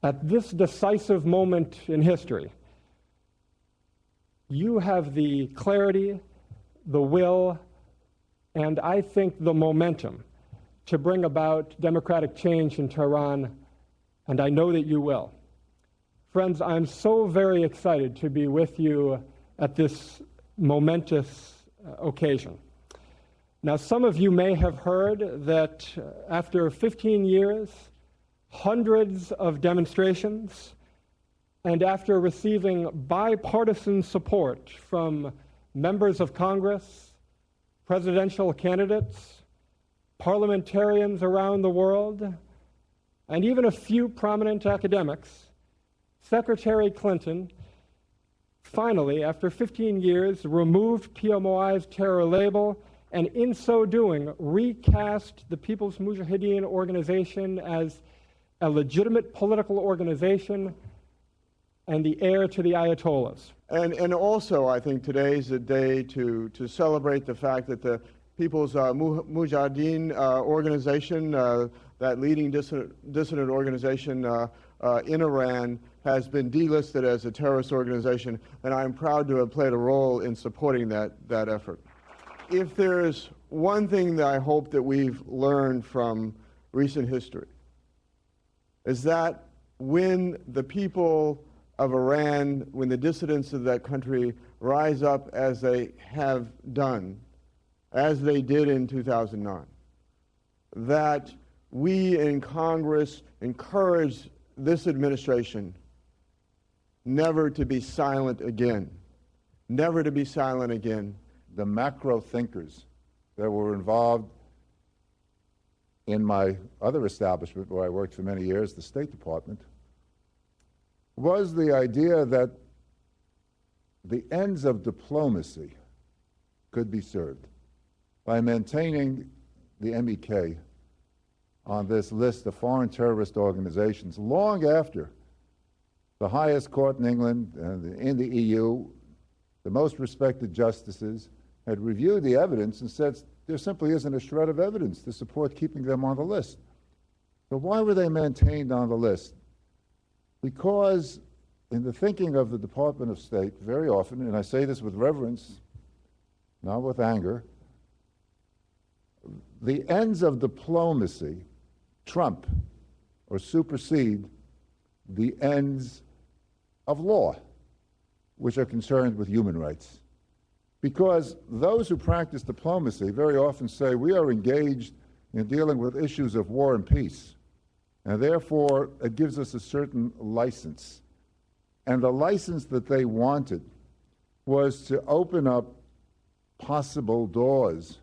At this decisive moment in history, you have the clarity, the will, and I think the momentum to bring about democratic change in Tehran, and I know that you will. Friends, I'm so very excited to be with you at this momentous occasion. Now, some of you may have heard that after 15 years, hundreds of demonstrations, and after receiving bipartisan support from members of Congress, presidential candidates, parliamentarians around the world, and even a few prominent academics, Secretary Clinton finally, after 15 years, removed PMOI's terror label, and in so doing, recast the People's Mujahideen organization as a legitimate political organization and the heir to the Ayatollahs. And also, I think today is a day to celebrate the fact that the People's Mujahideen organization, that leading dissident organization in Iran, has been delisted as a terrorist organization, and I'm proud to have played a role in supporting that effort. If there's one thing that I hope that we've learned from recent history, is that when the people of Iran, when the dissidents of that country rise up as they have done, as they did in 2009, that we in Congress encourage this administration never to be silent again, never to be silent again. The macro thinkers that were involved in my other establishment where I worked for many years, the State Department, was the idea that the ends of diplomacy could be served by maintaining the MEK on this list of foreign terrorist organizations long after the highest court in England and in the EU, the most respected justices, had reviewed the evidence and said there simply isn't a shred of evidence to support keeping them on the list. So why were they maintained on the list? Because in the thinking of the Department of State, very often, and I say this with reverence, not with anger, the ends of diplomacy trump or supersede the ends of law, which are concerned with human rights. Because those who practice diplomacy very often say we are engaged in dealing with issues of war and peace, and therefore it gives us a certain license. And the license that they wanted was to open up possible doors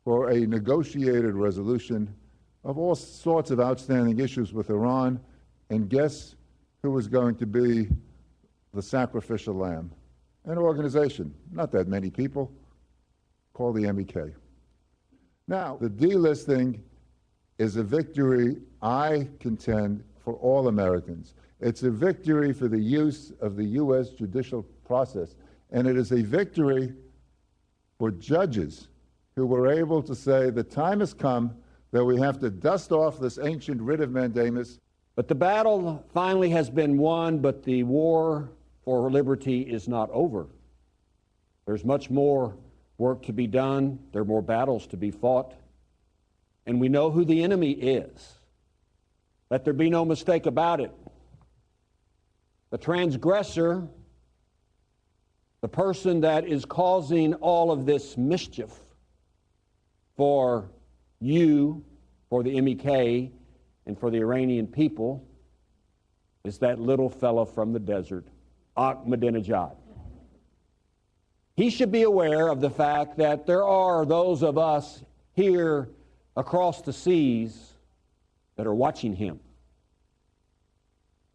for a negotiated resolution of all sorts of outstanding issues with Iran, and guess who was going to be the sacrificial lamb? An organization, not that many people, called the MEK. Now, the delisting is a victory, I contend, for all Americans. It's a victory for the use of the U.S. judicial process, and it is a victory for judges who were able to say the time has come that we have to dust off this ancient writ of mandamus. But the battle finally has been won, but the war for liberty is not over. There's much more work to be done. There are more battles to be fought. And we know who the enemy is. Let there be no mistake about it. The transgressor, the person that is causing all of this mischief for you, for the MEK, and for the Iranian people, is that little fellow from the desert, Ahmadinejad. He should be aware of the fact that there are those of us here across the seas that are watching him.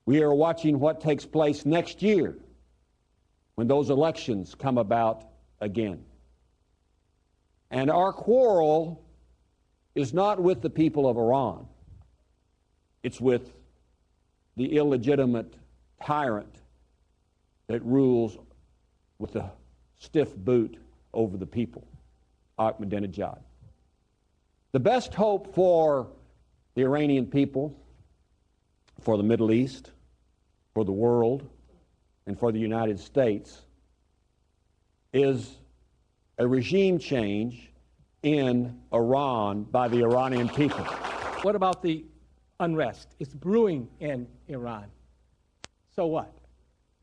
We are watching what takes place next year when those elections come about again. And our quarrel is not with the people of Iran. It's with the illegitimate tyrant that rules with a stiff boot over the people, Ahmadinejad. The best hope for the Iranian people for the Middle East, for the world, and for the United States is a regime change in Iran by the Iranian people. What about the unrest? It's brewing in Iran. So what?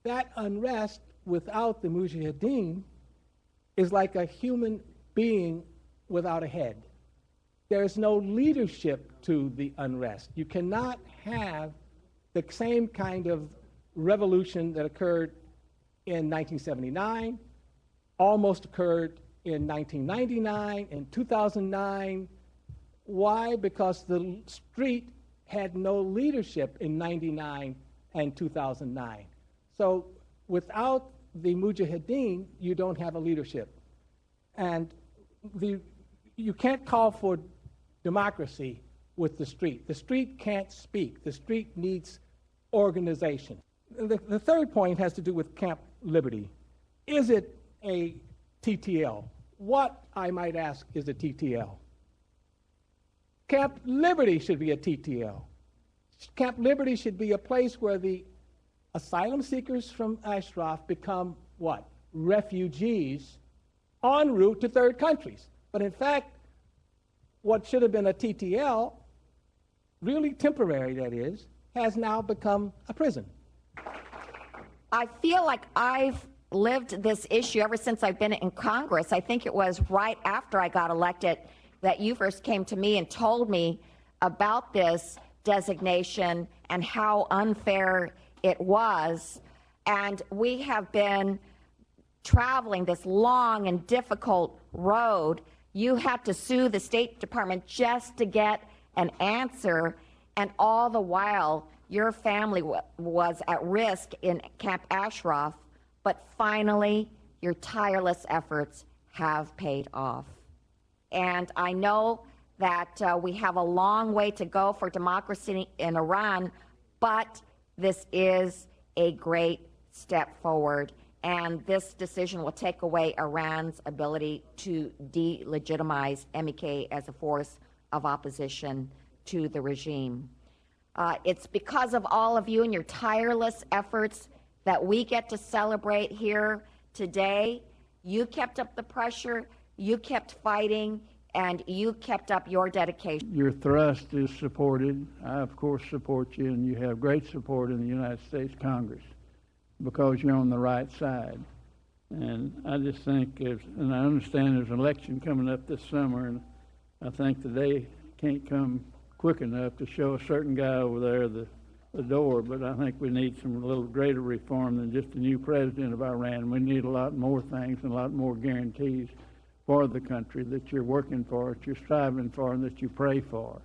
That unrest without the mujahideen is like a human being without a head. There's no leadership to the unrest. You cannot have the same kind of revolution that occurred in 1979, almost occurred in 1999, in 2009. Why? Because the street had no leadership in 99 and 2009. So without the mujahideen, you don't have a leadership. And you can't call for democracy with the street. The street can't speak. The street needs organization. The third point has to do with Camp Liberty. Is it a TTL? What, I might ask, is a TTL? Camp Liberty should be a TTL. Camp Liberty should be a place where the asylum seekers from Ashraf become what? Refugees en route to third countries. But in fact, what should have been a TTL, really temporary that is, has now become a prison. I feel like I've lived this issue ever since I've been in Congress. I think it was right after I got elected that you first came to me and told me about this designation and how unfair it was. And we have been traveling this long and difficult road. You had to sue the State Department just to get an answer, and all the while your family was at risk in Camp Ashraf. But finally, your tireless efforts have paid off. And I know that we have a long way to go for democracy in Iran, but this is a great step forward. And this decision will take away Iran's ability to delegitimize MEK as a force of opposition to the regime. It's because of all of you and your tireless efforts that we get to celebrate here today. You kept up the pressure, you kept fighting, and you kept up your dedication. Your thrust is supported. I, of course, support you, and you have great support in the United States Congress because you're on the right side. And I just think, and I understand there's an election coming up this summer, and I think the day can't come quick enough to show a certain guy over there the door, but I think we need some little greater reform than just a new president of Iran. We need a lot more things and a lot more guarantees for the country that you're working for, that you're striving for, and that you pray for.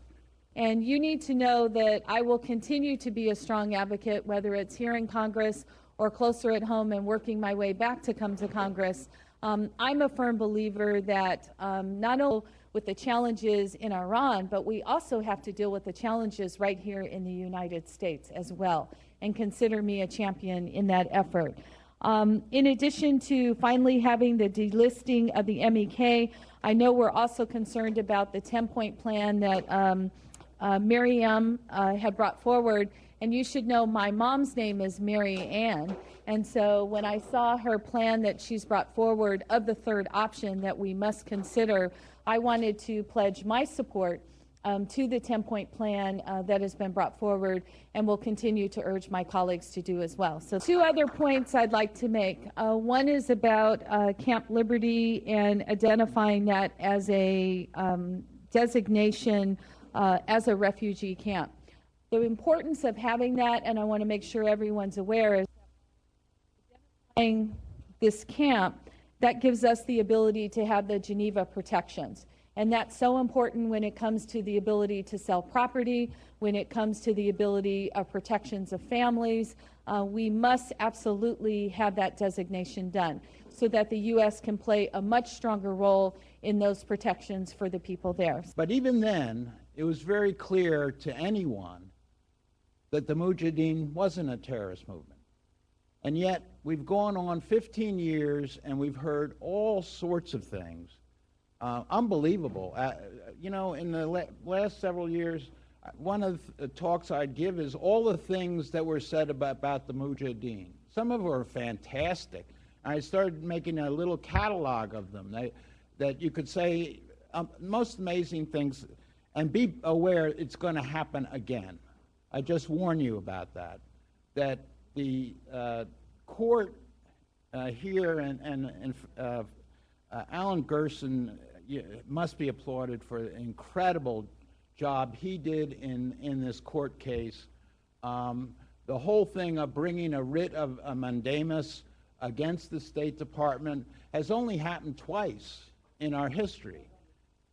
And you need to know that I will continue to be a strong advocate, whether it's here in Congress or closer at home and working my way back to come to Congress. I'm a firm believer that not only with the challenges in Iran, but we also have to deal with the challenges right here in the United States as well, and consider me a champion in that effort. In addition to finally having the delisting of the MEK, I know we're also concerned about the 10-point plan that Miriam had brought forward. And you should know my mom's name is Mary Ann. And so when I saw her plan that she's brought forward of the third option that we must consider, I wanted to pledge my support to the 10-point plan that has been brought forward, and will continue to urge my colleagues to do as well. So 2 other points I'd like to make. One is about Camp Liberty and identifying that as a designation as a refugee camp. The importance of having that, and I want to make sure everyone's aware, is identifying this camp that gives us the ability to have the Geneva protections. And that's so important when it comes to the ability to sell property, when it comes to the ability of protections of families. We must absolutely have that designation done so that the U.S. can play a much stronger role in those protections for the people there. But even then, it was very clear to anyone that the Mujahideen wasn't a terrorist movement. And yet, we've gone on 15 years and we've heard all sorts of things. Unbelievable. You know, in the last several years, one of the talks I'd give is all the things that were said about the Mujahideen. Some of them are fantastic. I started making a little catalog of them that you could say most amazing things, and be aware it's going to happen again. I just warn you about that. That the court here and Alan Gerson must be applauded for the incredible job he did in this court case. The whole thing of bringing a writ of a mandamus against the State Department has only happened twice in our history.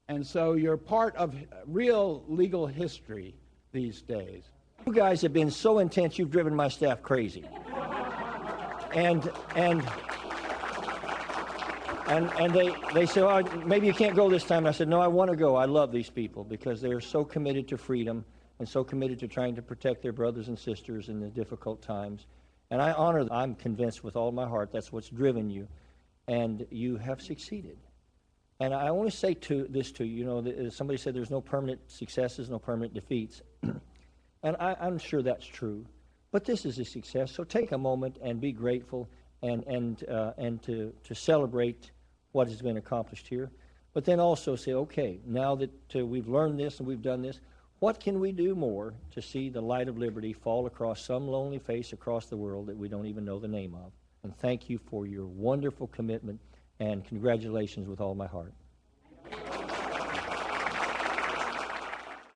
And so you're part of real legal history these days. You guys have been so intense, you've driven my staff crazy. And they said, oh, maybe you can't go this time. And I said, no, I want to go. I love these people because they're so committed to freedom and so committed to trying to protect their brothers and sisters in the difficult times. And I honor them. I'm convinced with all my heart that's what's driven you. And you have succeeded. And I want to say this to you. You know, somebody said there's no permanent successes, no permanent defeats. And I'm sure that's true. But this is a success. So take a moment and be grateful and to celebrate what has been accomplished here. But then also say, okay, now that we've learned this and we've done this, what can we do more to see the light of liberty fall across some lonely face across the world that we don't even know the name of? And thank you for your wonderful commitment, and congratulations with all my heart.